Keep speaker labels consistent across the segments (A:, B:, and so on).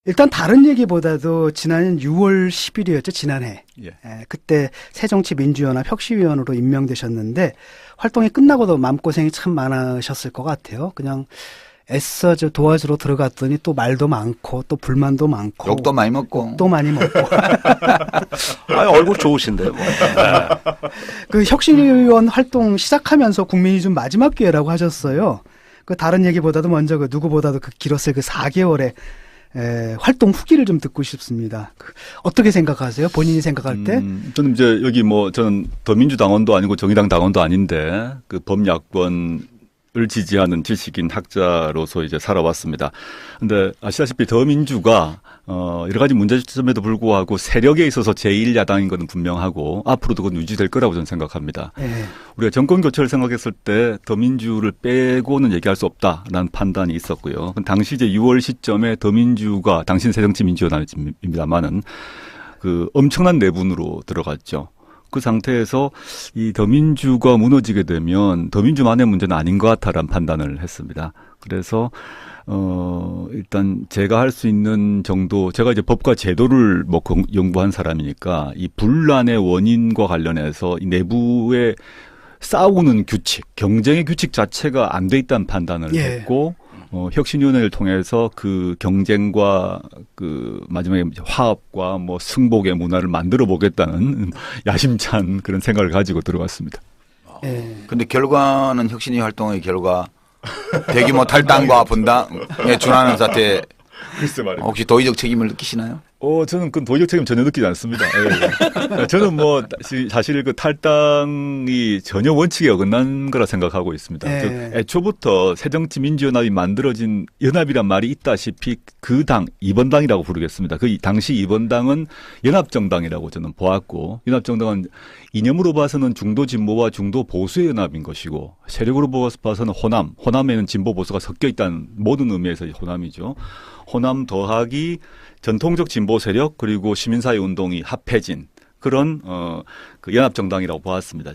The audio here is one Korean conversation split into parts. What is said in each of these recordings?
A: 일단 다른 얘기보다도 지난 6월 10일이었죠. 지난해.
B: 예.
A: 그때 새정치민주연합 혁신위원으로 임명되셨는데 활동이 끝나고도 마음고생이 참 많으셨을 것 같아요. 그냥 애써 도와주러 들어갔더니 또 말도 많고 또 불만도 많고
C: 욕도 많이 먹고
A: 또 많이 먹고
B: 얼굴 좋으신데 뭐.
A: 그 혁신위원 활동 시작하면서 국민이 좀 마지막 기회라고 하셨어요. 그 다른 얘기보다도 먼저 그 누구보다도 그 길었을 그 4개월의 활동 후기를 좀 듣고 싶습니다. 어떻게 생각하세요? 본인이 생각할 때?
B: 저는 이제 여기 저는 더민주당원도 아니고 정의당 당원도 아닌데 그 범야권을 지지하는 지식인 학자로서 이제 살아왔습니다. 근데 아시다시피 더민주가 여러 가지 문제점에도 불구하고 세력에 있어서 제1야당인 것은 분명하고 앞으로도 그건 유지될 거라고 저는 생각합니다. 우리가 정권 교체를 생각했을 때 더민주를 빼고는 얘기할 수 없다라는 판단이 있었고요. 당시 이제 6월 시점에 더민주가 당신 새정치민주연합입니다만은 그 엄청난 내분으로 들어갔죠. 그 상태에서 이 더민주가 무너지게 되면 더민주만의 문제는 아닌 것 같다라는 판단을 했습니다. 그래서 일단 제가 할 수 있는 정도, 제가 이제 법과 제도를 연구한 사람이니까 이 분란의 원인과 관련해서 이 내부의 싸우는 규칙, 경쟁의 규칙 자체가 안 돼 있다는 판단을 했고, 혁신위원회를 통해서 그 경쟁과 그 마지막에 화합과 승복의 문화를 만들어 보겠다는 야심찬 그런 생각을 가지고 들어갔습니다.
C: 근데 결과는 혁신위 활동의 결과 대규모 탈당과 분당에 준하는 사태.
B: 글쎄 말입니다.
C: 혹시 도의적 책임을 느끼시나요?
B: 저는 그 도의적 책임 전혀 느끼지 않습니다. 저는 사실 그 탈당이 전혀 원칙에 어긋난 거라 생각하고 있습니다. 애초부터 새정치민주연합이 만들어진 연합이란 말이 있다시피 그 당, 2번 당이라고 부르겠습니다. 그 당시 2번 당은 연합정당이라고 저는 보았고, 연합정당은 이념으로 봐서는 중도 진보와 중도 보수의 연합인 것이고, 세력으로 봐서는 호남에는 진보 보수가 섞여 있다는 모든 의미에서 호남이죠. 호남 더하기 전통적 진보 세력 그리고 시민사회 운동이 합해진 그런 그 연합정당이라고 보았습니다.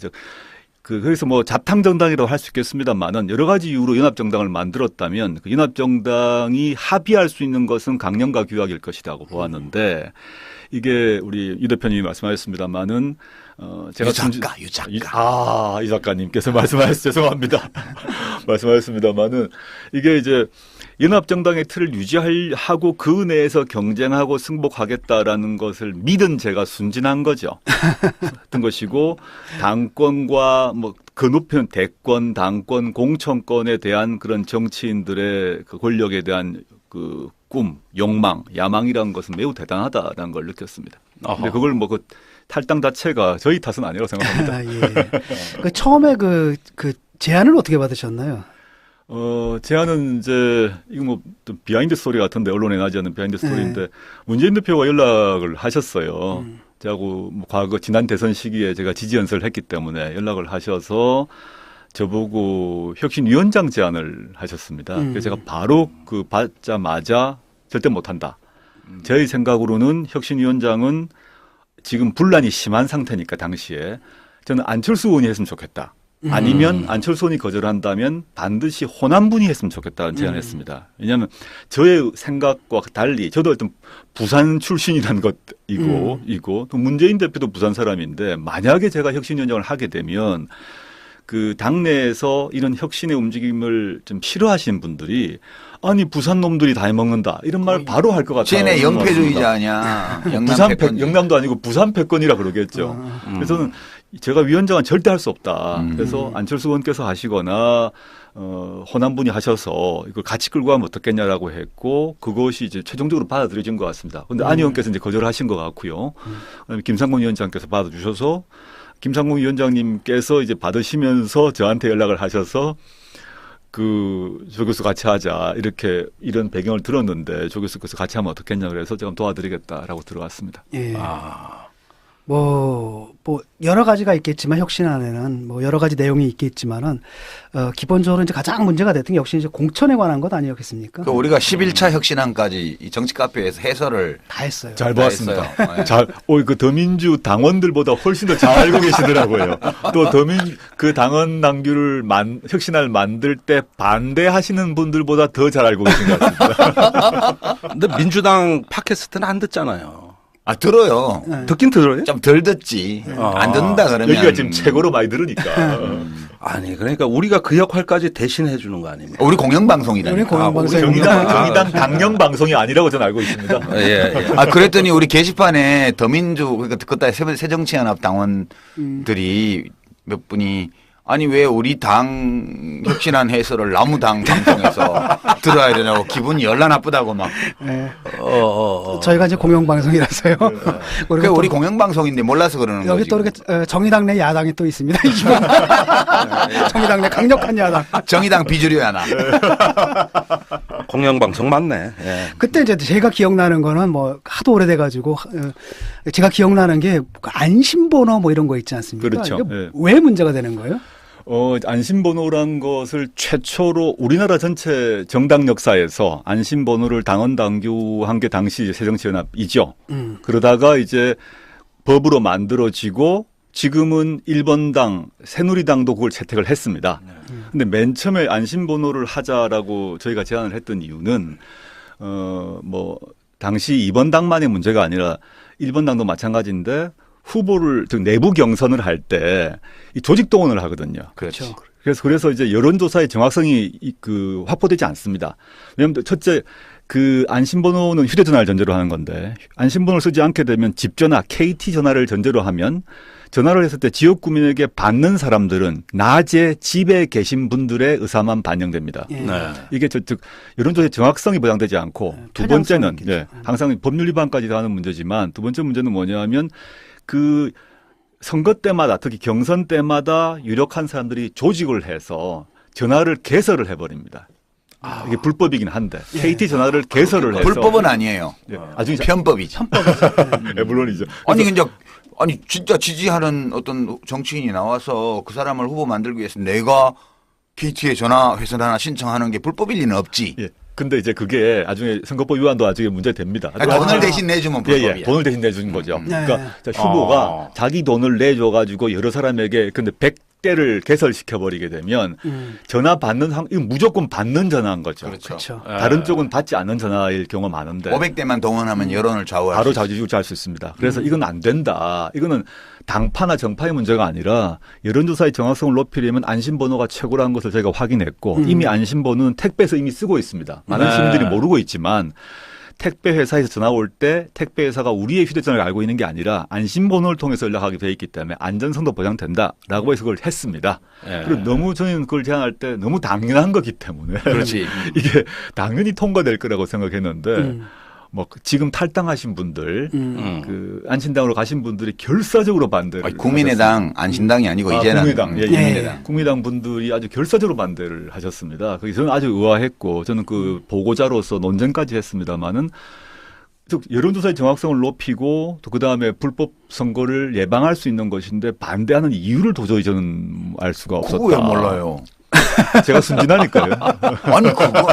B: 그래서 자탕정당이라고 할 수 있겠습니다만은 여러 가지 이유로 연합정당을 만들었다면 그 연합정당이 합의할 수 있는 것은 강령과 규약일 것이라고 보았는데 이게 우리 유 대표님이 말씀하셨습니다만은 제가 유 작가님께서 말씀하셔서 죄송합니다. 말씀하셨습니다만은 이게 이제 연합정당의 틀을 유지하고 그 내에서 경쟁하고 승복하겠다라는 것을 믿은 제가 순진한 거죠. 어떤 것이고 당권과 그 높은 대권, 당권, 공천권에 대한 그런 정치인들의 그 권력에 대한 그 꿈, 욕망, 야망이라는 것은 매우 대단하다라는 걸 느꼈습니다. 근데 그걸 그 탈당 자체가 저희 탓은 아니라고 생각합니다.
A: 그 처음에 그 제안을 어떻게 받으셨나요?
B: 제안은 이제 이거 좀 비하인드 스토리 같은데 언론에 나지 않는 비하인드 스토리인데 문재인 대표가 연락을 하셨어요. 저하고 과거 지난 대선 시기에 제가 지지 연설을 했기 때문에 연락을 하셔서 저보고 혁신위원장 제안을 하셨습니다. 그래서 제가 바로 그 받자마자 절대 못한다. 저희 생각으로는 혁신위원장은 지금 분란이 심한 상태니까 당시에 저는 안철수 의원이 했으면 좋겠다. 아니면 안철수 의원이 거절한다면 반드시 호남분이 했으면 좋겠다는 제안을 했습니다. 왜냐하면 저의 생각과 달리 저도 일단 부산 출신이라는 것이고 또 문재인 대표도 부산 사람인데 만약에 제가 혁신위원장을 하게 되면 그 당내에서 이런 혁신의 움직임을 좀 싫어하시는 분들이 아니 부산 놈들이 다 해먹는다 이런 말 바로 할 것 같아요.
C: 쟤네 영패주의자 아니야.
B: 영남도 아니고 부산 패권이라 그러겠죠. 그래서 저는 제가 위원장은 절대 할 수 없다. 그래서 안철수 의원께서 하시거나 호남분이 하셔서 이걸 같이 끌고 가면 어떻겠냐라고 했고 그것이 이제 최종적으로 받아들여진 것 같습니다. 그런데 안 의원께서 이제 거절하신 것 같고요. 그다음에 김상곤 위원장께서 받아주셔서 김상곤 위원장님께서 이제 받으시면서 저한테 연락을 하셔서 조 교수 같이 하자 이런 배경을 들었는데 조 교수께서 같이 하면 어떻겠냐 그래서 제가 도와드리겠다라고 들어왔습니다.
A: 뭐 여러 가지가 있겠지만 혁신안에는 뭐 여러 가지 내용이 있겠지만은 기본적으로 이제 가장 문제가 됐던 게 역시 이제 공천에 관한 것 아니었겠습니까?
C: 그 우리가 11차 혁신안까지 이 정치 카페에서 해설을
A: 다 했어요.
B: 잘 보았습니다.
C: 했어요.
B: 잘, 그 더민주 당원들보다 훨씬 더 잘 알고 계시더라고요. 또 그 당원 당규를 혁신안을 만들 때 반대하시는 분들보다 더 잘 알고 계신 것 같습니다.
D: 근데 민주당 팟캐스트는 안 듣잖아요.
C: 아 들어요.
A: 네.
D: 듣긴 들어요?
C: 좀 덜 듣지. 안 듣는다 그러면
B: 여기가 지금 최고로 많이 들으니까.
D: 아니 그러니까 우리가 그 역할까지 대신해 주는 거 아닙니까?
C: 우리 공영방송이라니까.
A: 우리 공영방송.
B: 정의당 당령 방송이 아니라고 저는 알고 있습니다.
D: 예, 예.
C: 아 그랬더니 우리 게시판에 더민주 그러니까 그때 새정치연합 당원들이 몇 분이 아니 왜 우리 당 혁신안 해설을 나무당 방송에서 들어야 되냐고 기분이 열나 나쁘다고 막.
A: 네. 저희가 이제 공영방송이라서요.
C: 그러니까 우리 공영방송인데 몰라서 그러는 거지.
A: 여기 또 이렇게 정의당 내 야당이 또 있습니다. 정의당 내 강력한 야당.
C: 정의당 비주류 하나.
D: 공영방송 맞네. 예.
A: 그때 이제 제가 기억나는 거는 뭐 하도 오래돼가지고 제가 기억나는 게 안심번호 뭐 이런 거 있지 않습니까?
B: 그렇죠.
A: 예. 왜 문제가 되는 거예요?
B: 안심번호란 것을 최초로 우리나라 전체 정당 역사에서 안심번호를 당원 당규한 게 당시 새정치연합이죠. 그러다가 이제 법으로 만들어지고 지금은 1번당 새누리당도 그걸 채택을 했습니다. 근데 맨 처음에 안심번호를 하자라고 저희가 제안을 했던 이유는 뭐 당시 2번당만의 문제가 아니라 1번당도 마찬가지인데 후보를 즉 내부 경선을 할 때 이 조직 동원을 하거든요.
C: 그렇죠.
B: 그래서 이제 여론조사의 정확성이 확보되지 않습니다. 왜냐하면 첫째 그 안심번호는 휴대전화를 전제로 하는 건데 안심번호를 쓰지 않게 되면 집전화 KT 전화를 전제로 하면 전화를 했을 때 지역 구민에게 받는 사람들은 낮에 집에 계신 분들의 의사만 반영됩니다.
A: 예.
D: 네.
B: 이게 즉 여론조사의 정확성이 보장되지 않고 두 번째는 항상 법률 위반까지 하는 문제지만 두 번째 문제는 뭐냐면 그 선거 때마다 특히 경선 때마다 유력한 사람들이 조직을 해서 전화를 개설을 해버립니다. 이게 불법이긴 한데 KT 전화를 개설을 해서
C: 불법은 아니에요.
B: 아주
C: 편법이죠.
B: 네, 물론이죠.
C: 아니 근데 아니 진짜 지지하는 어떤 정치인이 나와서 그 사람을 후보 만들기 위해서 내가 KT에 전화 회선 하나 신청하는 게 불법일 리는 없지.
B: 예. 근데 이제 그게 나중에 선거법 위반도 나중에 문제 됩니다.
C: 돈을 대신 내주면 불법이야.
B: 돈을 대신 내주는 거죠. 그러니까 후보가 자기 돈을 내줘가지고 여러 사람에게 근데 100대를 개설시켜버리게 되면 전화 받는 이건 무조건 받는 전화인 거죠.
C: 그렇죠.
B: 다른 쪽은 받지 않는 전화일 경우가 많은데
C: 500대만 동원하면 여론을 좌우할
B: 바로 좌지우지할 수 있습니다. 그래서 이건 안 된다. 이거는 당파나 정파의 문제가 아니라 여론조사의 정확성을 높이려면 안심번호가 최고라는 것을 저희가 확인했고 이미 안심번호는 택배에서 이미 쓰고 있습니다. 많은 시민들이 모르고 있지만 택배 회사에서 전화 올 때 택배 회사가 우리의 휴대전화를 알고 있는 게 아니라 안심번호를 통해서 연락하게 돼 있기 때문에 안전성도 보장된다라고 해서 그걸 했습니다. 그리고 너무 저는 그걸 제안할 때 너무 당연한 거기 때문에
C: 그렇지.
B: 이게 당연히 통과될 거라고 생각했는데 뭐 지금 탈당하신 분들, 그 안신당으로 가신 분들이 결사적으로 반대를.
C: 국민의당 안신당이 아니고 이제는
B: 국민의당,
C: 국민의당.
B: 국민의당 분들이 아주 결사적으로 반대를 하셨습니다. 그래서 저는 아주 의아했고 저는 그 보고자로서 논쟁까지 했습니다만은 즉 여론조사의 정확성을 높이고 또 그 다음에 불법 선거를 예방할 수 있는 것인데 반대하는 이유를 도저히 저는 알 수가 없었다.
C: 그거 왜 몰라요?
B: 제가 순진하니까요.
C: 아니 그거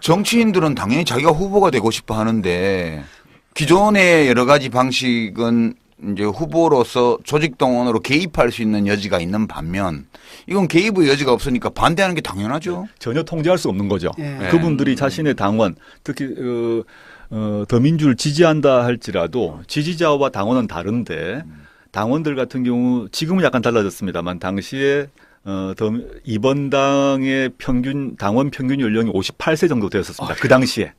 C: 정치인들은 당연히 자기가 후보가 되고 싶어 하는데 기존의 여러 가지 방식은 이제 후보로서 조직 동원으로 개입할 수 있는 여지가 있는 반면 이건 개입의 여지가 없으니까 반대하는 게 당연하죠.
B: 전혀 통제할 수 없는 거죠. 그분들이 자신의 당원 특히 더민주를 지지한다 할지라도 지지자와 당원은 다른데 당원들 같은 경우 지금은 약간 달라졌습니다만 당시에 이번 당의 당원 평균 연령이 58세 정도 되었었습니다. 그 당시에.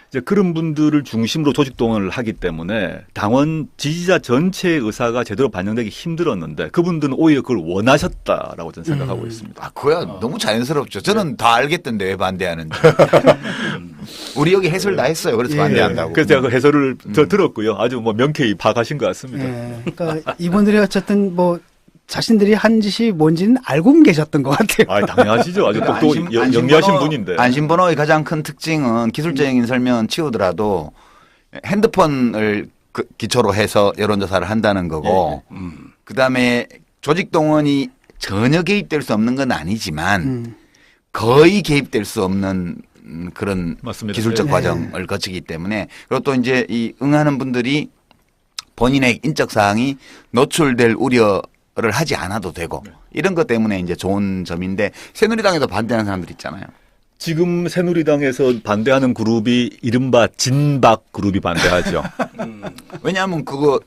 B: 이제 그런 분들을 중심으로 조직 동원을 하기 때문에 당원 지지자 전체의 의사가 제대로 반영되기 힘들었는데 그분들은 오히려 그걸 원하셨다라고 저는 생각하고 있습니다.
C: 아, 그거야 너무 자연스럽죠. 저는 다 알겠던데 왜 반대하는지. 우리 여기 해설 다 했어요. 그래서 반대한다고.
B: 그래서 제가 그 해설을 들었고요. 아주 뭐 명쾌히 파악하신 것 같습니다.
A: 그러니까 이분들이 어쨌든 뭐 자신들이 한 짓이 뭔지는 알고 계셨던 것 같아요.
B: 아, 당연하시죠. 아주 똑똑 영리하신 분인데.
C: 안심번호의 가장 큰 특징은 기술적인 설명은 치우더라도 핸드폰을 기초로 해서 여론조사를 한다는 거고 그다음에 조직동원이 전혀 개입될 수 없는 건 아니지만 거의 개입될 수 없는 그런
B: 맞습니다.
C: 기술적
A: 네.
C: 과정을 거치기 때문에 그리고 또 이제 이 응하는 분들이 본인의 인적 사항이 노출될 우려를 하지 않아도 되고 이런 것 때문에 이제 좋은 점인데 새누리당에도 반대하는 사람들 있잖아요.
B: 지금 새누리당에서 반대하는 그룹이 이른바 진박 그룹이 반대하죠.
C: 왜냐하면 그거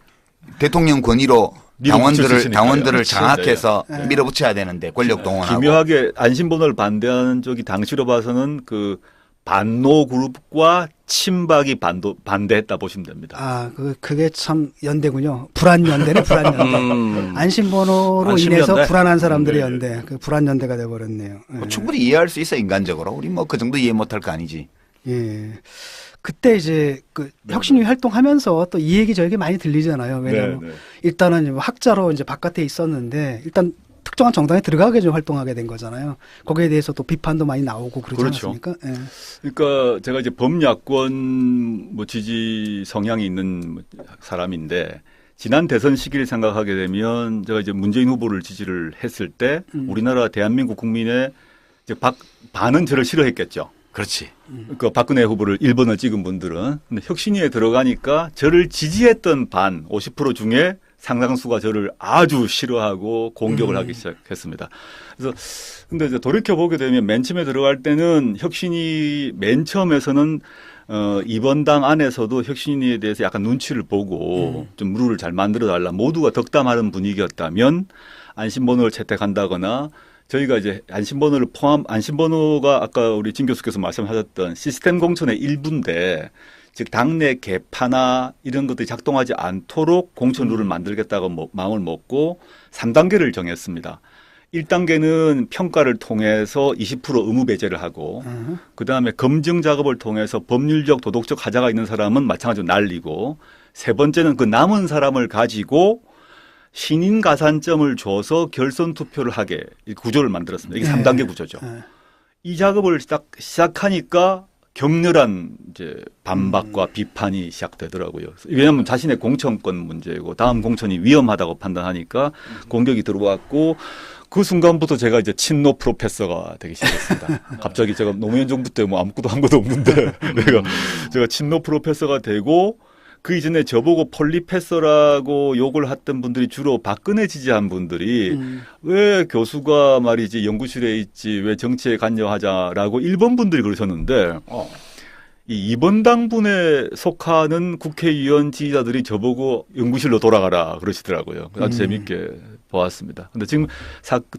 C: 대통령 권위로
B: 밀어붙일 수 있으니까요.
C: 당원들을
B: 그렇죠.
C: 장악해서 밀어붙여야 되는데 권력 동원하고
B: 기묘하게 안심번호를 반대하는 쪽이 당시로 봐서는 그 반노 그룹과 친박이 반대했다 보시면 됩니다.
A: 아, 그게 참 연대군요. 불안연대네, 불안연대. 안심번호로
D: 안심연대?
A: 인해서 불안한 사람들의
B: 네.
A: 연대. 그 불안연대가 돼버렸네요.
C: 뭐 충분히 이해할 수 있어 인간적으로. 우리 뭐 그 정도 이해 못할 거 아니지.
A: 예. 그때 이제 그 혁신위 활동하면서 또 이 얘기 저에게 많이 들리잖아요. 왜냐하면
B: 네, 네.
A: 일단은 학자로 이제 바깥에 있었는데 일단 특정한 정당에 들어가게 좀 활동하게 된 거잖아요. 거기에 대해서 또 비판도 많이 나오고 그러지
B: 그렇죠.
A: 않습니까? 예.
B: 그러니까 제가 이제 범야권 뭐 지지 성향이 있는 사람인데 지난 대선 시기를 생각하게 되면 제가 이제 문재인 후보를 지지를 했을 때 우리나라 대한민국 국민의 이제 반은 저를 싫어했겠죠.
C: 그렇지.
B: 그 박근혜 후보를 1번을 찍은 분들은 근데 혁신위에 들어가니까 저를 지지했던 반 50% 중에 상당수가 저를 아주 싫어하고 공격을 하기 시작했습니다. 그래서 근데 이제 돌이켜 보게 되면 맨 처음에 들어갈 때는 혁신위 맨 처음에서는 이번 당 안에서도 혁신위에 대해서 약간 눈치를 보고 좀 룰을 잘 만들어 달라 모두가 덕담하는 분위기였다면 안심번호를 채택한다거나 저희가 이제 안심번호가 아까 우리 진 교수께서 말씀하셨던 시스템 공천의 일부인데 즉 당내 개파나 이런 것들이 작동하지 않도록 공천 룰을 만들겠다고 마음을 먹고 3단계를 정했습니다. 1단계는 평가를 통해서 20% 의무 배제를 하고 그다음에 검증 작업을 통해서 법률적 도덕적 하자가 있는 사람은 마찬가지로 날리고 세 번째는 그 남은 사람을 가지고 신인 가산점을 줘서 결선 투표를 하게 구조를 만들었습니다. 이게 3단계 구조죠. 이 작업을 딱 시작하니까 격렬한 이제 반박과 비판이 시작되더라고요. 왜냐하면 자신의 공천권 문제고 다음 공천이 위험하다고 판단하니까 공격이 들어왔고 그 순간부터 제가 이제 친노 프로페서가 되기 시작했습니다. 갑자기 제가 노무현 정부 때 뭐 아무것도 한 것도 없는데 제가 친노 프로페서가 되고 그 이전에 저보고 폴리페서라고 욕을 했던 분들이 주로 박근혜 지지한 분들이 왜 교수가 말이지 연구실에 있지 왜 정치에 관여하자라고 1번 분들이 그러셨는데 이 2번 당분에 속하는 국회의원 지지자들이 저보고 연구실로 돌아가라 그러시더라고요. 아주 재밌게 보았습니다. 근데 지금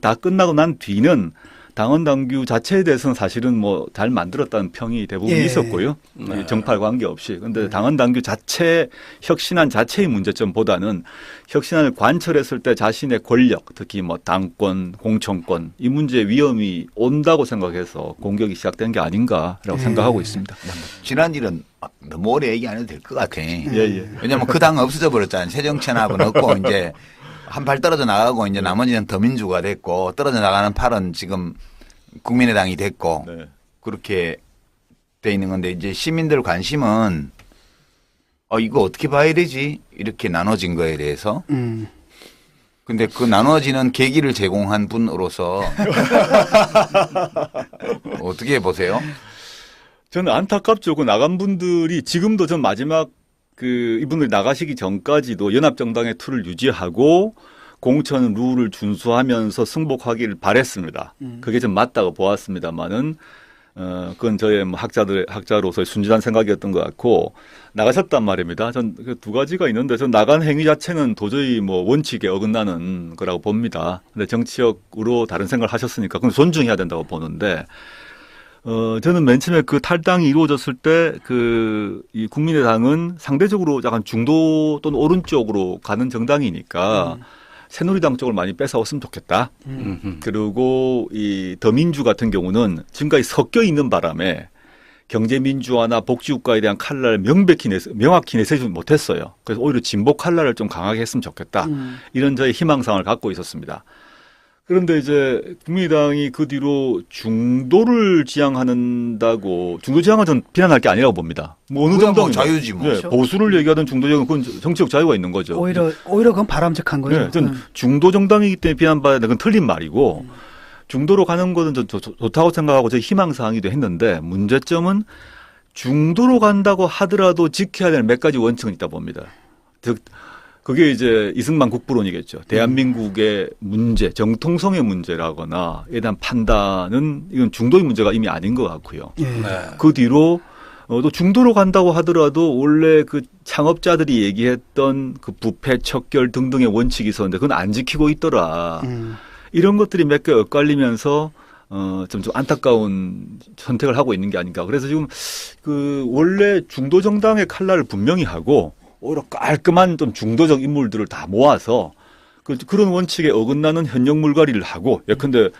B: 다 끝나고 난 뒤는 당원 당규 자체에 대해서는 사실은 뭐 잘 만들었다는 평이 대부분 있었고요. 정파에 관계없이. 그런데 당원 당규 자체 혁신안 자체의 문제점보다는 혁신안을 관철했을 때 자신의 권력, 특히 뭐 당권, 공천권 이 문제의 위험이 온다고 생각해서 공격이 시작된 게 아닌가라고 생각하고 있습니다.
C: 지난 일은 너무 오래 얘기 안 해도 될 것 같아.
B: 예.
C: 왜냐면 그 당 없어져 버렸잖아요. 새정치하고 넣고 이제 한 발 떨어져 나가고 이제 나머지는 더민주가 됐고 떨어져 나가는 팔은 지금 국민의당이 됐고
B: 네.
C: 그렇게 돼 있는 건데 이제 시민들 관심은 이거 어떻게 봐야 되지? 이렇게 나눠진 거에 대해서. 근데 그 나눠지는 계기를 제공한 분으로서 어떻게 보세요?
B: 저는 안타깝죠. 그 나간 분들이 지금도 전 마지막 이분들이 나가시기 전까지도 연합정당의 틀을 유지하고 공천 룰을 준수하면서 승복하기를 바랬습니다. 그게 좀 맞다고 보았습니다만은 그건 저의 뭐 학자로서의 순진한 생각이었던 것 같고 나가셨단 말입니다. 전 그 두 가지가 있는데 전 나간 행위 자체는 도저히 뭐 원칙에 어긋나는 거라고 봅니다. 근데 정치적으로 다른 생각을 하셨으니까 그건 존중해야 된다고 보는데 저는 맨 처음에 그 탈당이 이루어졌을 때 이 국민의당은 상대적으로 약간 중도 또는 오른쪽으로 가는 정당이니까 새누리당 쪽을 많이 뺏어왔으면 좋겠다. 그리고 이 더민주 같은 경우는 지금까지 섞여 있는 바람에 경제민주화나 복지국가에 대한 칼날을 명확히 내세우지 못했어요. 그래서 오히려 진보 칼날을 좀 강하게 했으면 좋겠다. 이런 저의 희망사항을 갖고 있었습니다. 그런데 이제 국민의당이 그 뒤로 중도를 지향한다고 중도 지향은 전 비난할 게 아니라고 봅니다. 뭐 어느 정도
C: 자유지 뭐.
B: 네, 보수를 얘기하던 중도적은 그건 정치적 자유가 있는 거죠.
A: 오히려 그건 바람직한 거죠.
B: 네, 전 중도 정당이기 때문에 비난받아야 되는 건 틀린 말이고 중도로 가는 것은 전 좋다고 생각하고 제 희망사항이기도 했는데 문제점은 중도로 간다고 하더라도 지켜야 될 몇 가지 원칙은 있다 봅니다. 즉 그게 이제 이승만 국부론이겠죠. 대한민국의 문제, 정통성의 문제라거나 에 대한 판단은 이건 중도의 문제가 이미 아닌 것 같고요.
A: 예.
D: 네.
B: 그 뒤로 또 중도로 간다고 하더라도 원래 그 창업자들이 얘기했던 그 부패, 척결 등등의 원칙이 있었는데 그건 안 지키고 있더라. 이런 것들이 몇 개 엇갈리면서 좀 안타까운 선택을 하고 있는 게 아닌가. 그래서 지금 그 원래 중도 정당의 칼날을 분명히 하고 오히려 깔끔한 좀 중도적 인물들을 다 모아서 그런 원칙에 어긋나는 현역 물갈이를 하고 예컨대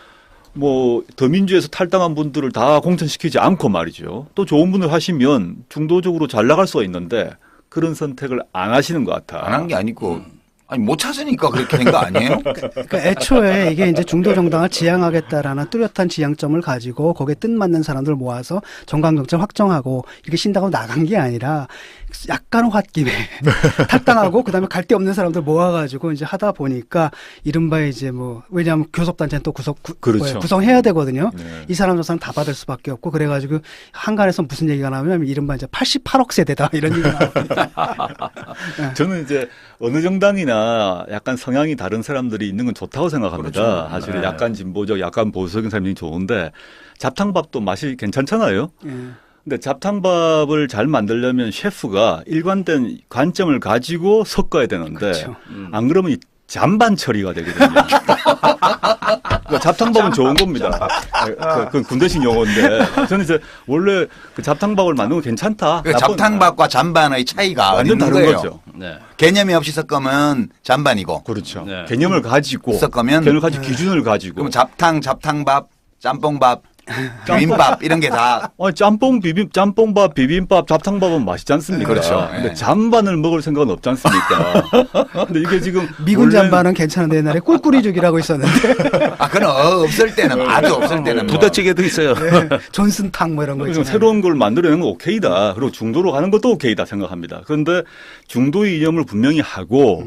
B: 뭐 더민주에서 탈당한 분들을 다 공천시키지 않고 말이죠. 또 좋은 분을 하시면 중도적으로 잘 나갈 수가 있는데 그런 선택을 안 하시는 것 같아.
C: 안 한 게 아니고 아니 못 찾으니까 그렇게 된 거 아니에요?
A: 그러니까 애초에 이게 이제 중도 정당을 지향하겠다라는 뚜렷한 지향점을 가지고 거기에 뜻맞는 사람들 모아서 정강정책 확정하고 이렇게 신다고 나간 게 아니라 약간 홧김에 탈당하고 그다음에 갈 데 없는 사람들 모아가지고 이제 하다 보니까 이른바 이제 뭐 왜냐하면 교섭단체는 또
B: 그렇죠.
A: 구성해야 되거든요.
B: 네.
A: 이 사람 저 사람 다 받을 수밖에 없고 그래가지고 한간에서 무슨 얘기가 나오면 이른바 이제 88억 세대다 이런 얘기가 나옵니다.
B: 저는 이제 어느 정당이나 약간 성향이 다른 사람들이 있는 건 좋다고 생각합니다.
C: 그렇죠.
B: 사실
C: 네.
B: 약간 진보적, 약간 보수적인 사람이 좋은데 잡탕밥도 맛이 괜찮잖아요.
A: 예.
B: 근데 잡탕밥을 잘 만들려면 셰프가 일관된 관점을 가지고 섞어야 되는데
A: 그렇죠.
B: 안 그러면 이 잔반 처리가 되거든요. 그러니까 잡탕밥은 좋은 겁니다. 그건 군대식 용어인데 저는 이제 원래 그 잡탕밥을 만드는 건 괜찮다.
C: 그 잡탕밥과 잔반의 차이가
B: 완전
C: 있는
B: 다른
C: 거예요.
B: 거죠.
D: 네.
C: 개념이 없이 섞으면 잔반이고
B: 그렇죠.
D: 네.
B: 개념을 가지고
C: 섞으면
B: 개념을 가지고 기준을 가지고
C: 그럼 잡탕밥, 짬뽕밥, 비빔밥 이런 게 다
B: 짬뽕밥, 비빔밥, 잡탕밥은 맛있지 않습니까?
C: 그렇죠.
B: 근데
C: 예.
B: 잔반을 먹을 생각은 없지 않습니까? 근데 이게 지금
A: 미군
B: 원래는-
A: 잠바는 괜찮은데 옛날에 꿀꿀이죽이라고 있었는데
C: 아 그건 없을 때는 아주 없을 때는 뭐.
D: 부대찌개도 있어요.
A: 존슨탕 뭐 이런 거
B: 그래서
A: 있잖아요.
B: 새로운 걸 만들어내는 건 오케이다. 그리고 중도로 가는 것도 오케이다 생각합니다. 그런데 중도의 이념을 분명히 하고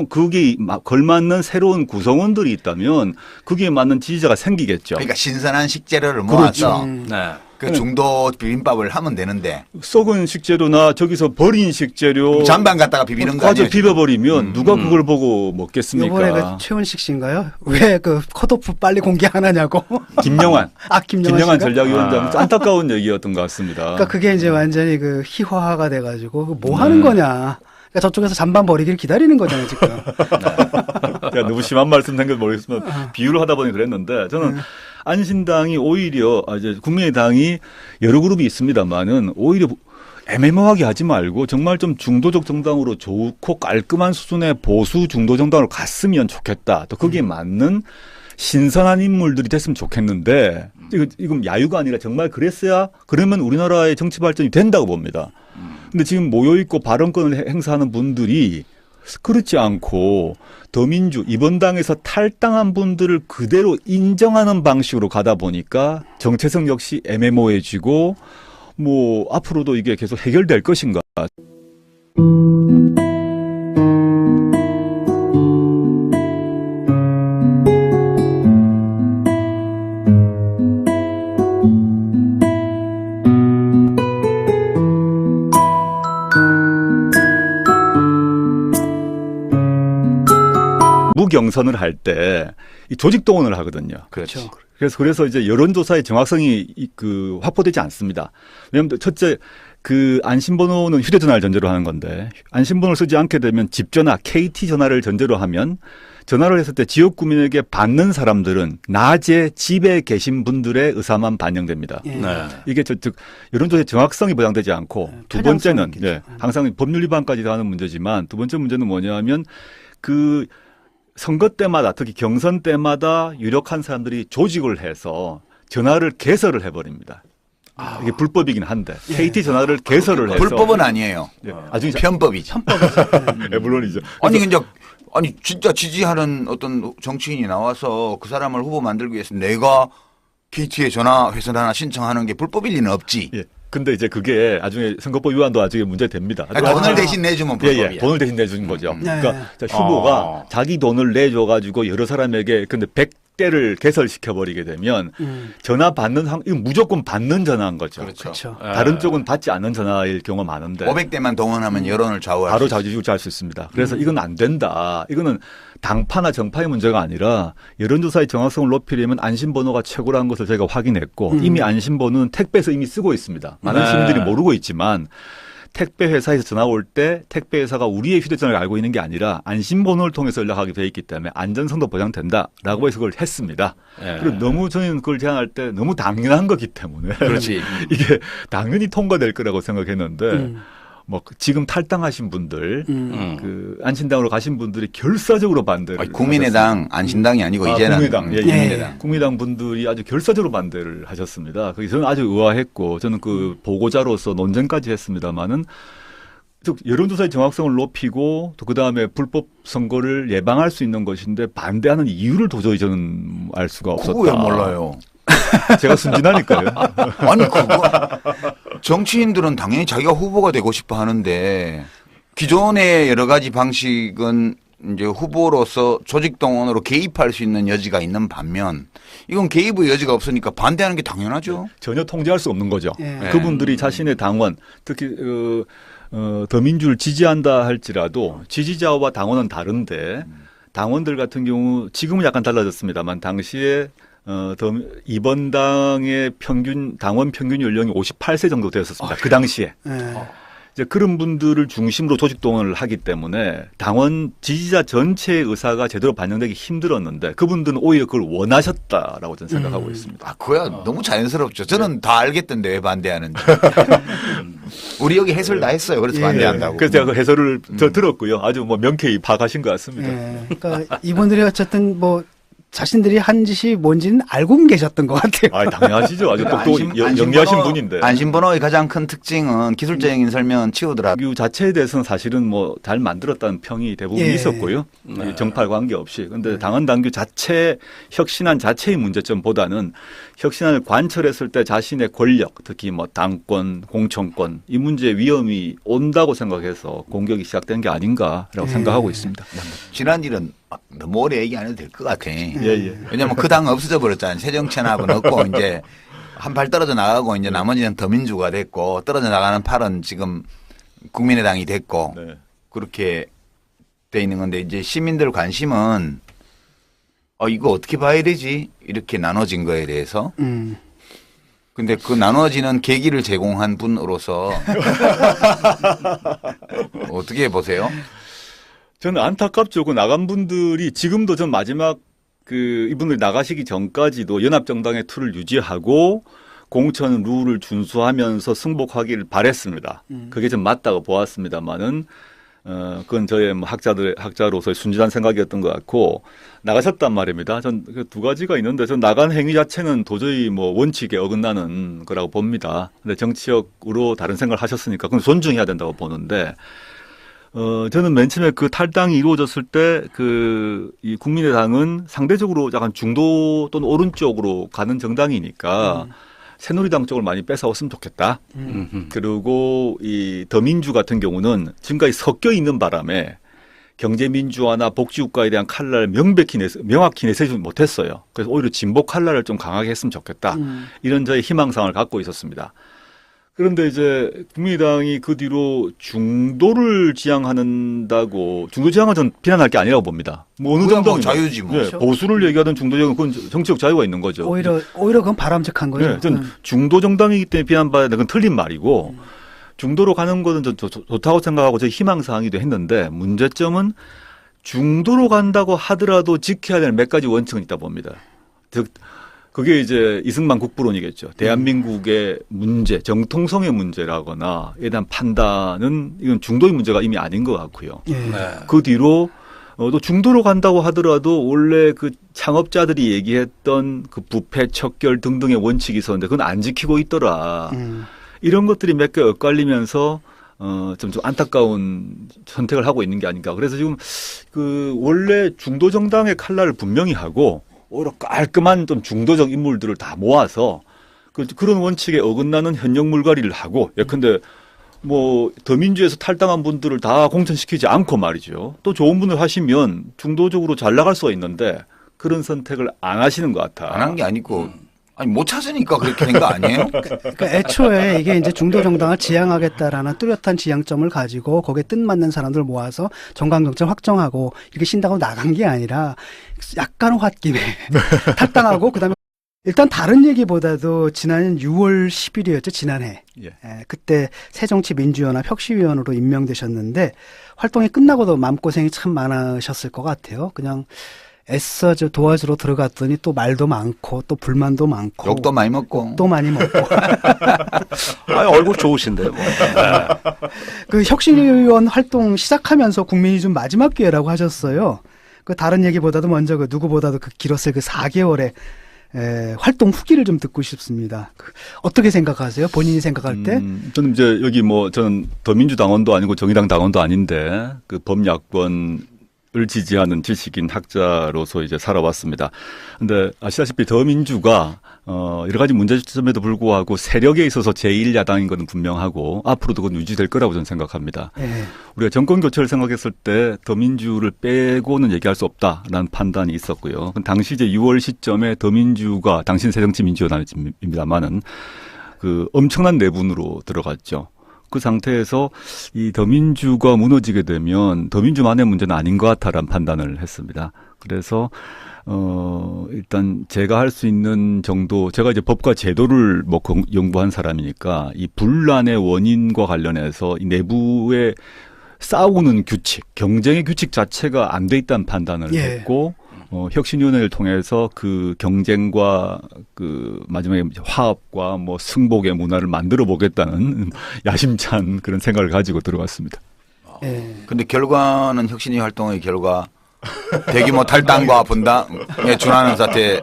B: 그게 걸맞는 새로운 구성원들이 있다면 거기에 맞는 지지자가 생기겠죠.
C: 그러니까 신선한 식재료를
B: 그렇죠.
C: 모아서
D: 네.
C: 그 중도 비빔밥을 하면 되는데
B: 썩은 식재료나 저기서 버린 식재료
C: 잔반 갖다가 비비는 거
B: 가져
C: 아니에요? 지금?
B: 비벼버리면 누가 그걸 보고 먹겠습니까?
A: 이번에 그 최원식 씨인가요? 왜 그 컷오프 빨리 공개 안 하냐고.
B: 김영환.
A: 김영환
B: 김영환
A: 씨가?
B: 전략위원장 안타까운 얘기였던 것 같습니다.
A: 그러니까 그게 이제 완전히 그 희화화가 돼가지고 뭐 하는 거냐. 그러니까 저쪽에서 잔반 버리기를 기다리는 거잖아요 지금.
B: 야, 너무 심한 말씀 생겨 모르겠지만 비유를 하다 보니 그랬는데 저는 안신당이 오히려 이제 국민의당이 여러 그룹이 있습니다만은 오히려 애매모호하게 하지 말고 정말 좀 중도적 정당으로 좋고 깔끔한 수준의 보수 중도 정당으로 갔으면 좋겠다. 또 거기에 맞는 신선한 인물들이 됐으면 좋겠는데 이건 야유가 아니라 정말 그랬어야 그러면 우리나라의 정치 발전이 된다고 봅니다. 근데 지금 모여있고 발언권을 행사하는 분들이 그렇지 않고 더민주 이번 당에서 탈당한 분들을 그대로 인정하는 방식으로 가다 보니까 정체성 역시 애매모호해지고 뭐 앞으로도 이게 계속 해결될 것인가. 무경선을 할 때 이 조직 동원을 하거든요.
C: 그렇죠.
B: 그래서 이제 여론조사의 정확성이 확보되지 않습니다. 왜냐하면 첫째 그 안심번호는 휴대전화를 전제로 하는 건데 안심번호를 쓰지 않게 되면 집전화, KT 전화를 전제로 하면 전화를 했을 때 지역 구민에게 받는 사람들은 낮에 집에 계신 분들의 의사만 반영됩니다.
A: 예.
D: 네.
B: 이게 즉 여론조사의 정확성이 보장되지 않고 두 번째는 항상 법률 위반까지 하는 문제지만 두 번째 문제는 뭐냐면 그 선거 때마다 특히 경선 때마다 유력한 사람들이 조직을 해서 전화를 개설을 해버립니다. 이게 불법이긴 한데 KT 전화를 개설을 해서
C: 불법은 아니에요.
B: 나중에
C: 편법이죠.
B: 물론이죠.
C: 아니 근데 아니 진짜 지지하는 어떤 정치인이 나와서 그 사람을 후보 만들기 위해서 내가 KT에 전화 회선 하나 신청하는 게 불법일 리는 없지.
B: 예. 근데 이제 그게 나중에 선거법 위반도 나중에 문제됩니다.
C: 돈을 대신 내주면 불법이야.
B: 예, 돈을 대신 내주는 거죠.
A: 네.
B: 그러니까 후보가 자기 돈을 내줘가지고 여러 사람에게 근데 100대를 개설시켜버리게 되면 전화 받는 이건 무조건 받는 전화인 거죠.
A: 그렇죠.
B: 다른 쪽은 받지 않는 전화일 경우가 많은데
C: 500대만 동원하면 여론을 좌우할
B: 바로
C: 수 있어요.
B: 좌지우지할 수 있습니다. 그래서 이건 안 된다. 이거는 당파나 정파의 문제가 아니라 여론조사의 정확성을 높이려면 안심번호가 최고라는 것을 저희가 확인했고 이미 안심번호는 택배에서 이미 쓰고 있습니다. 많은 시민들이 모르고 있지만 택배 회사에서 전화 올 때 택배 회사가 우리의 휴대전화를 알고 있는 게 아니라 안심번호를 통해서 연락하게 돼 있기 때문에 안전성도 보장된다라고 해서 그걸 했습니다. 그리고 너무 저는 그걸 제안할 때 너무 당연한 거기 때문에
C: 그렇지.
B: 이게 당연히 통과될 거라고 생각했는데 뭐 지금 탈당하신 분들, 그 안신당으로 가신 분들이 결사적으로 반대를.
C: 아니, 국민의당 안신당이 아니고 이제는
B: 국민의당, 예,
C: 국민의당.
B: 국민의당 분들이 아주 결사적으로 반대를 하셨습니다. 그래서 저는 아주 의아했고 저는 그 보고자로서 논쟁까지 했습니다만은 즉 여론조사의 정확성을 높이고 또 그 다음에 불법 선거를 예방할 수 있는 것인데 반대하는 이유를 도저히 저는 알 수가 없었다.
C: 그거 왜 몰라요?
B: 제가 순진하니까요.
C: 아니 그거 정치인들은 당연히 자기가 후보가 되고 싶어 하는데 기존의 여러 가지 방식은 이제 후보로서 조직 동원으로 개입할 수 있는 여지가 있는 반면 이건 개입의 여지가 없으니까 반대하는 게 당연하죠.
B: 전혀 통제할 수 없는 거죠.
A: 예.
B: 그분들이 자신의 당원 특히 더민주를 지지한다 할지라도 지지자와 당원은 다른데 당원들 같은 경우 지금은 약간 달라졌습니다만 당시에 이번 당의 당원 평균 연령이 58세 정도 되었었습니다. 그 당시에. 이제 그런 분들을 중심으로 조직 동원을 하기 때문에 당원 지지자 전체의 의사가 제대로 반영되기 힘들었는데 그분들은 오히려 그걸 원하셨다라고 저는 생각하고 있습니다.
C: 아, 그거야 너무 자연스럽죠. 저는 다 알겠던데 왜 반대하는지. 우리 여기 해설 다 했어요. 그래서 반대한다고.
B: 그래서 제가 그 해설을 들었고요. 아주 뭐 명쾌히 파악하신 것 같습니다.
A: 그러니까 이분들이 어쨌든 뭐 자신들이 한 짓이 뭔지는 알고 계셨던 것 같아요.
B: 아, 당연하시죠. 아주 똑똑 영리하신 분인데.
C: 안심번호의 가장 큰 특징은 기술적인 설명은 치우더라.
B: 당규 자체에 대해서는 사실은 뭐 잘 만들었다는 평이 대부분 있었고요. 정파와 관계없이. 그런데 당헌 당규 자체 혁신안 자체의 문제점보다는 혁신안을 관철했을 때 자신의 권력, 특히 뭐 당권, 공천권 이 문제에 위험이 온다고 생각해서 공격이 시작된 게 아닌가라고 생각하고 있습니다.
C: 지난 일은 너무 오래 얘기 안 해도 될 것 같아.
B: 예.
C: 왜냐면 그 당 없어져 버렸잖아요. 새정치하고 넣고 이제 한 발 떨어져 나가고 이제 나머지는 더민주가 됐고 떨어져 나가는 팔은 지금 국민의당이 됐고
B: 네.
C: 그렇게 돼 있는 건데 이제 시민들 관심은 이거 어떻게 봐야 되지? 이렇게 나눠진 거에 대해서. 근데 그 나눠지는 계기를 제공한 분으로서 어떻게 보세요?
B: 저는 안타깝죠. 그 나간 분들이 지금도 전 마지막 이분들이 나가시기 전까지도 연합정당의 틀을 유지하고 공천 룰을 준수하면서 승복하기를 바랬습니다. 그게 좀 맞다고 보았습니다만은 그건 저의 뭐 학자로서의 순진한 생각이었던 것 같고 나가셨단 말입니다. 전 두 가지가 있는데 전 나간 행위 자체는 도저히 뭐 원칙에 어긋나는 거라고 봅니다. 근데 정치적으로 다른 생각을 하셨으니까 그건 존중해야 된다고 보는데 저는 맨 처음에 그 탈당이 이루어졌을 때 이 국민의당은 상대적으로 약간 중도 또는 오른쪽으로 가는 정당이니까 새누리당 쪽을 많이 뺏어왔으면 좋겠다. 그리고 이 더민주 같은 경우는 지금까지 섞여 있는 바람에 경제민주화나 복지국가에 대한 칼날을 명확히 내세우지 못했어요. 그래서 오히려 진보 칼날을 좀 강하게 했으면 좋겠다. 이런 저의 희망사항을 갖고 있었습니다. 그런데 이제 국민의당이 그 뒤로 중도를 지향한다고 중도 지향은 전 비난할 게 아니라고 봅니다. 뭐 어느 정도
C: 자유지 뭐.
B: 네, 보수를 얘기하던 중도 지향은 그건 정치적 자유가 있는 거죠.
A: 오히려 그건 바람직한 거죠.
B: 네, 전 중도 정당이기 때문에 비난받아야 되는 건 틀린 말이고 중도로 가는 것은 전 좋다고 생각하고 저 희망사항이기도 했는데 문제점은 중도로 간다고 하더라도 지켜야 될 몇 가지 원칙은 있다 봅니다. 즉 그게 이제 이승만 국부론이겠죠. 대한민국의 문제, 정통성의 문제라거나 에 대한 판단은 이건 중도의 문제가 이미 아닌 것 같고요. 그 뒤로 또 중도로 간다고 하더라도 원래 그 창업자들이 얘기했던 그 부패, 척결 등등의 원칙이 있었는데 그건 안 지키고 있더라. 이런 것들이 몇 개 엇갈리면서 좀 안타까운 선택을 하고 있는 게 아닌가. 그래서 지금 그 원래 중도 정당의 칼날을 분명히 하고 오히려 깔끔한 좀 중도적 인물들을 다 모아서 그런 원칙에 어긋나는 현역 물갈이를 하고 예컨대 뭐 더민주에서 탈당한 분들을 다 공천시키지 않고 말이죠. 또 좋은 분을 하시면 중도적으로 잘 나갈 수가 있는데 그런 선택을 안 하시는 것 같아.
C: 안 한 게 아니고 아니 못 찾으니까 그렇게 된 거 아니에요?
A: 그러니까 애초에 이게 이제 중도 정당을 지향하겠다라는 뚜렷한 지향점을 가지고 거기에 뜻맞는 사람들 모아서 정강정책 확정하고 이렇게 신당으로 나간 게 아니라 약간 홧김에 탈당하고 그다음에 일단 다른 얘기보다도 지난 6월 10일이었죠. 지난해.
B: 예.
A: 그때 새정치민주연합 혁신위원으로 임명되셨는데 활동이 끝나고도 마음고생이 참 많으셨을 것 같아요. 그냥 애써 도와주러 들어갔더니 또 말도 많고 또 불만도 많고
C: 욕도 많이 먹고
A: 또 많이 먹고
D: 얼굴 좋으신데 뭐.
A: 그 혁신위원 활동 시작하면서 국민이 좀 마지막 기회라고 하셨어요. 그 다른 얘기보다도 먼저 그 누구보다도 그 길었을 그 4개월의 활동 후기를 좀 듣고 싶습니다. 어떻게 생각하세요? 본인이 생각할 때?
B: 저는 이제 여기 저는 더민주 당원도 아니고 정의당 당원도 아닌데 그 범야권을 지지하는 지식인 학자로서 이제 살아왔습니다. 근데 아시다시피 더민주가 여러 가지 문제점에도 불구하고 세력에 있어서 제1야당인 것은 분명하고 앞으로도 그건 유지될 거라고 저는 생각합니다.
A: 네.
B: 우리가 정권 교체를 생각했을 때 더민주를 빼고는 얘기할 수 없다라는 판단이 있었고요. 당시 이제 6월 시점에 더민주가 당신 새정치민주연합입니다만은 그 엄청난 내분으로 들어갔죠. 그 상태에서 이 더민주가 무너지게 되면 더민주만의 문제는 아닌 것 같다라는 판단을 했습니다. 그래서 일단 제가 할 수 있는 정도, 제가 이제 법과 제도를 연구한 사람이니까 이 분란의 원인과 관련해서 이 내부에 싸우는 규칙, 경쟁의 규칙 자체가 안 돼 있다는 판단을 했고, 혁신위원회를 통해서 그 경쟁과 그 마지막에 화합과 뭐 승복의 문화를 만들어 보겠다는 야심찬 그런 생각을 가지고 들어갔습니다.
C: 근데 결과는 혁신위 활동의 결과 대규모 탈당과 분당에 준하는 사태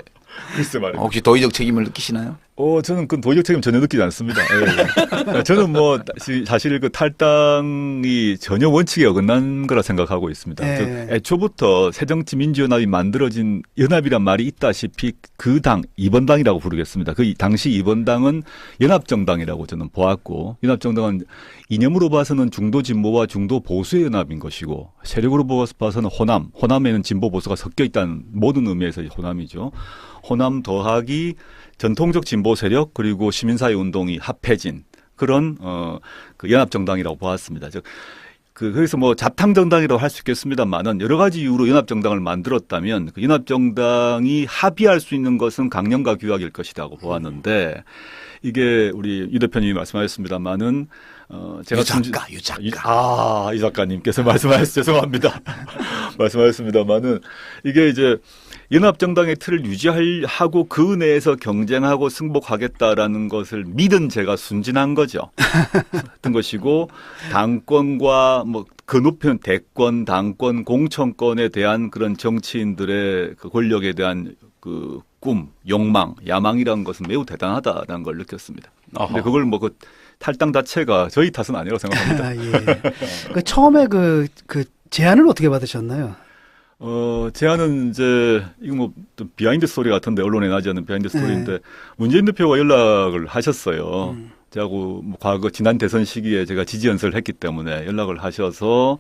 B: 글쎄 말이에요.
C: 혹시 도의적 책임을 느끼시나요?
B: 저는 그 도의적 책임 전혀 느끼지 않습니다. 예. 저는 뭐 사실 그 탈당이 전혀 원칙에 어긋난 거라 생각하고 있습니다. 즉 애초부터 새정치민주연합이 만들어진 연합이란 말이 있다시피 그 당 2번 당이라고 부르겠습니다. 그 당시 2번 당은 연합정당이라고 저는 보았고 연합정당은 이념으로 봐서는 중도 진보와 중도 보수의 연합인 것이고 세력으로 봐서는 호남에는 진보 보수가 섞여 있다는 모든 의미에서 호남이죠. 호남 더하기 전통적 진보 세력 그리고 시민사회 운동이 합해진 그런 그 연합정당이라고 보았습니다. 즉 그래서 뭐 잡탕정당이라고 할 수 있겠습니다만은 여러 가지 이유로 연합정당을 만들었다면 그 연합정당이 합의할 수 있는 것은 강령과 규약일 것이라고 보았는데 이게 우리 유 대표님이 말씀하셨습니다만은 제가 유 작가님께서 말씀하셨 죄송합니다. 말씀하셨습니다만은 이게 이제 연합정당의 틀을 유지하고 그 내에서 경쟁하고 승복하겠다라는 것을 믿은 제가 순진한 거죠. 같은 것이고 당권과 뭐 그 높은 대권, 당권, 공천권에 대한 그런 정치인들의 그 권력에 대한 그 꿈, 욕망, 야망이라는 것은 매우 대단하다라는 걸 느꼈습니다. 근데 그걸 뭐 그 탈당 자체가 저희 탓은 아니라고 생각합니다.
A: 예. 그 처음에 그 제안을 어떻게 받으셨나요?
B: 제안은 이제 이거 뭐 좀 비하인드 스토리 같은데 언론에 나지 않는 비하인드 스토리인데 문재인 대표가 연락을 하셨어요. 저하고 뭐 과거 지난 대선 시기에 제가 지지 연설을 했기 때문에 연락을 하셔서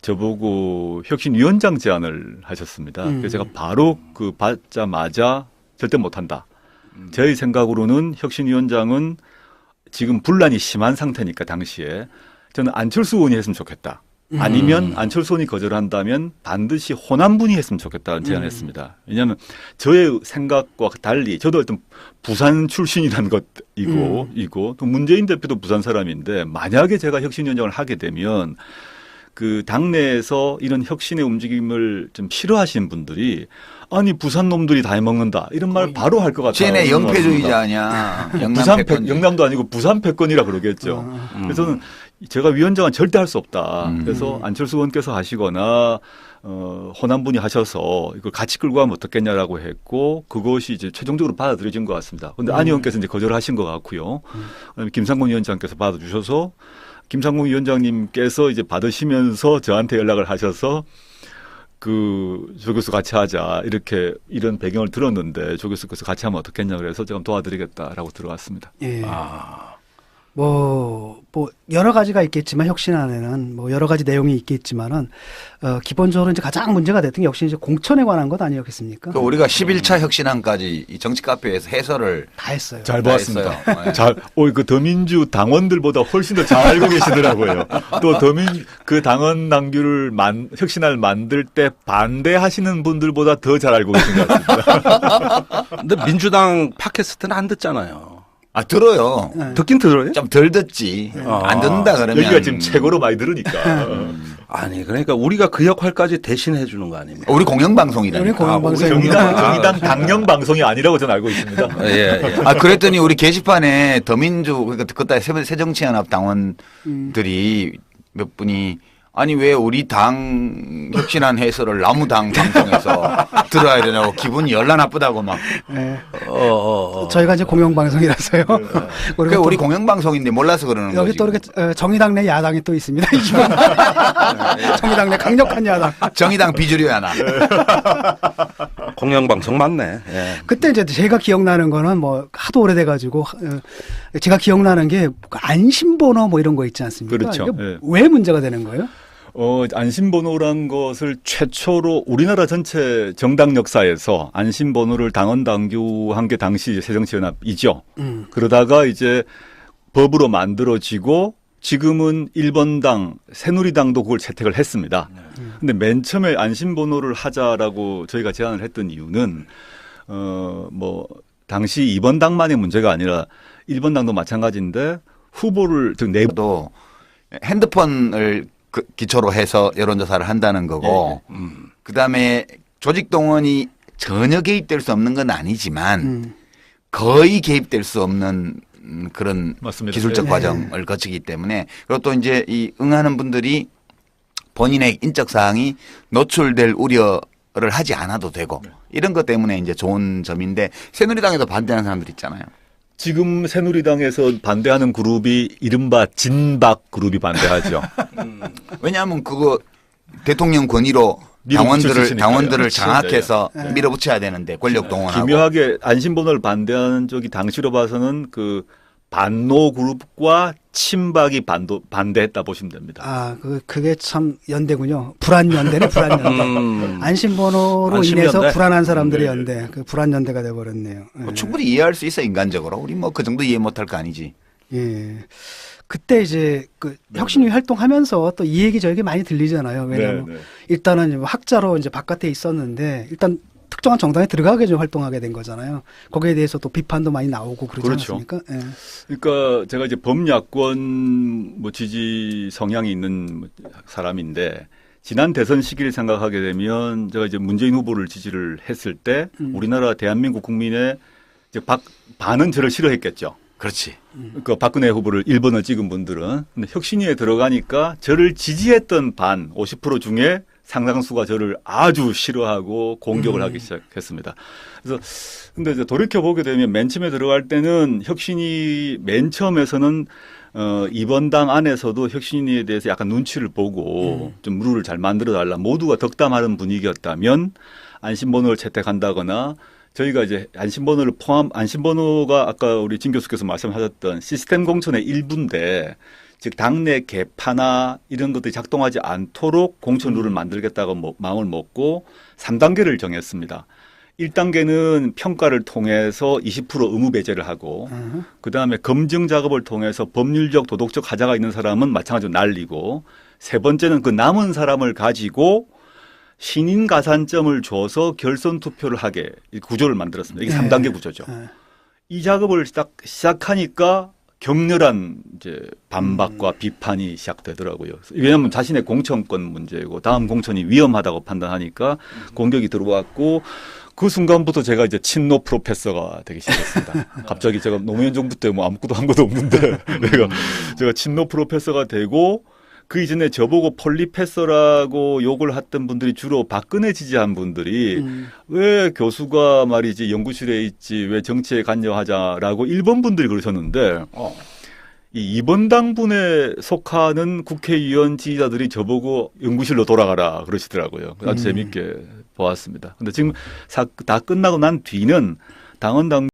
B: 저보고 혁신위원장 제안을 하셨습니다. 그래서 제가 바로 그 받자마자 절대 못한다. 저희 생각으로는 혁신위원장은 지금 분란이 심한 상태니까 당시에 저는 안철수 의원이 했으면 좋겠다. 아니면 안철수 의원이 거절한다면 반드시 호남분이 했으면 좋겠다는 제안을 했습니다. 왜냐하면 저의 생각과 달리 저도 일단 부산 출신이라는 것이고 또 문재인 대표도 부산 사람인데 만약에 제가 혁신위원장을 하게 되면 그 당내에서 이런 혁신의 움직임을 좀 싫어하시는 분들이 아니 부산 놈들이 다 해먹는다 이런 말 바로 할 것 같아요.
C: 쟤네 영패주의자 아니야.
B: 영남도 아니고 부산 패권이라 그러겠죠. 그래서 저는 제가 위원장은 절대 할 수 없다. 그래서 안철수 의원께서 하시거나 호남분이 하셔서 이걸 같이 끌고 가면 어떻겠냐라고 했고 그것이 이제 최종적으로 받아들여진 것 같습니다. 그런데 안 의원께서 이제 거절하신 것 같고요. 그다음에 김상곤 위원장께서 받아주셔서 김상국 위원장님께서 이제 받으시면서 저한테 연락을 하셔서 조 교수 같이 하자 이런 배경을 들었는데 조 교수께서 같이 하면 어떻겠냐 그래서 제가 도와드리겠다라고 들어왔습니다.
A: 예. 뭐 여러 가지가 있겠지만 혁신안에는 뭐 여러 가지 내용이 있겠지만은 기본적으로 이제 가장 문제가 됐던 게 역시 이제 공천에 관한 것 아니었겠습니까?
C: 그 우리가 11차 혁신안까지 이 정치 카페에서 해설을
A: 다 했어요.
B: 잘
C: 다
B: 보았습니다.
C: 했어요.
B: 그 더민주 당원들보다 훨씬 더 잘 알고 계시더라고요. 또 그 당원 당규를 혁신안을 만들 때 반대하시는 분들보다 더 잘 알고 계신 것 같습니다.
D: 근데 민주당 팟캐스트는 안 듣잖아요.
C: 들어요.
D: 듣긴 들어요?
C: 좀 덜 듣지. 안 듣는다 그러면
B: 여기가 지금 최고로 많이 들으니까.
D: 아니 그러니까 우리가 그 역할까지 대신해 주는 거 아닙니까?
C: 우리 공영방송이라니까.
A: 우리 공영방송.
B: 정의당 당령 방송이 아니라고 저는 알고 있습니다.
D: 예.
C: 그랬더니 우리 게시판에 더민주 그러니까 그때 새정치연합 당원들이 몇 분이 아니 왜 우리 당 혁신안 해설을 나무당 방송에서 들어야 되냐고 기분이 열나 나쁘다고 막.
A: 네. 저희가 이제 공영방송이라서요.
C: 그러니까 우리 공영방송인데 몰라서 그러는 거지.
A: 여기 또 이렇게 정의당 내 야당이 또 있습니다. 정의당 내 강력한 야당.
C: 정의당 비주류 하나.
D: 공영방송 맞네. 예.
A: 그때 이제 제가 기억나는 거는 뭐 하도 오래돼가지고 제가 기억나는 게 안심번호 뭐 이런 거 있지 않습니까?
B: 그렇죠.
A: 예. 왜 문제가 되는 거예요?
B: 안심번호란 것을 최초로 우리나라 전체 정당 역사에서 안심번호를 당원 당규한 게 당시 새정치연합이죠. 그러다가 이제 법으로 만들어지고 지금은 1번당 새누리당도 그걸 채택을 했습니다. 근데 맨 처음에 안심번호를 하자라고 저희가 제안을 했던 이유는 뭐 당시 2번당만의 문제가 아니라 1번당도 마찬가지인데 후보를 즉
C: 도 핸드폰을 기초로 해서 여론조사를 한다는 거고 그다음에 조직동원이 전혀 개입될 수 없는 건 아니지만 거의 개입될 수 없는 그런
B: 맞습니다.
C: 기술적
B: 네.
C: 과정을 거치기 때문에 그리고 또 이제 이 응하는 분들이 본인의 인적 사항이 노출될 우려를 하지 않아도 되고 이런 것 때문에 이제 좋은 점인데 새누리당에도 반대하는 사람들 있잖아요.
B: 지금 새누리당에서 반대하는 그룹이 이른바 진박 그룹이 반대하죠.
C: 왜냐하면 그거 대통령 권위로 당원들을 장악해서 밀어붙여야 되는데 권력 동원하고.
B: 기묘하게 안심번호를 반대하는 쪽이 당시로 봐서는 그 반노 그룹과 친박이 반대했다 보시면 됩니다.
A: 그게 참 연대군요. 불안연대네, 불안연대. 안심번호로 인해서 불안한 사람들의 연대. 그 불안연대가 돼버렸네요. 예.
C: 충분히 이해할 수 있어, 인간적으로. 우리 뭐 그 정도 이해 못할 거 아니지.
A: 예. 그때 이제 혁신위 활동하면서 또 이 얘기 저에게 많이 들리잖아요. 왜냐하면 일단은 학자로 이제 바깥에 있었는데 일단 특정한 정당에 들어가게 좀 활동하게 된 거잖아요. 거기에 대해서 또 비판도 많이 나오고 그러지 않습니까? 예.
B: 그러니까 제가 이제 범야권 뭐 지지 성향이 있는 사람인데 지난 대선 시기를 생각하게 되면 제가 이제 문재인 후보를 지지를 했을 때 우리나라 대한민국 국민의 이제 반은 저를 싫어했겠죠.
C: 그렇지.
B: 그 박근혜 후보를 1번을 찍은 분들은 근데 혁신위에 들어가니까 저를 지지했던 반 50% 중에 상당수가 저를 아주 싫어하고 공격을 하기 시작했습니다. 그래서 근데 이제 돌이켜 보게 되면 맨 처음에 들어갈 때는 혁신위 맨 처음에서는 이번 당 안에서도 혁신위에 대해서 약간 눈치를 보고 좀 룰을 잘 만들어 달라 모두가 덕담하는 분위기였다면 안심번호를 채택한다거나 저희가 이제 안심번호가 아까 우리 진 교수께서 말씀하셨던 시스템 공천의 일부인데 즉 당내 개파나 이런 것들이 작동하지 않도록 공천 룰을 만들겠다고 마음을 먹고 3단계를 정했습니다. 1단계는 평가를 통해서 20% 의무 배제를 하고 그다음에 검증 작업을 통해서 법률적 도덕적 하자가 있는 사람은 마찬가지로 날리고 세 번째는 그 남은 사람을 가지고 신인 가산점을 줘서 결선 투표를 하게 구조를 만들었습니다. 이게 3단계 구조죠. 이 작업을 딱 시작하니까 격렬한 이제 반박과 비판이 시작되더라고요. 왜냐하면 자신의 공천권 문제고 다음 공천이 위험하다고 판단하니까 공격이 들어왔고 그 순간부터 제가 이제 친노 프로페서가 되기 시작했습니다. 갑자기 제가 노무현 정부 때 뭐 아무것도 한 것도 없는데 제가 친노 프로페서가 되고 그 이전에 저보고 폴리페서라고 욕을 했던 분들이 주로 박근혜 지지한 분들이 왜 교수가 말이지 연구실에 있지 왜 정치에 관여하자라고 일본 분들이 그러셨는데 이 2번 당분에 속하는 국회의원 지지자들이 저보고 연구실로 돌아가라 그러시더라고요. 아주 재밌게 보았습니다. 근데 지금 다 끝나고 난 뒤는 당헌 당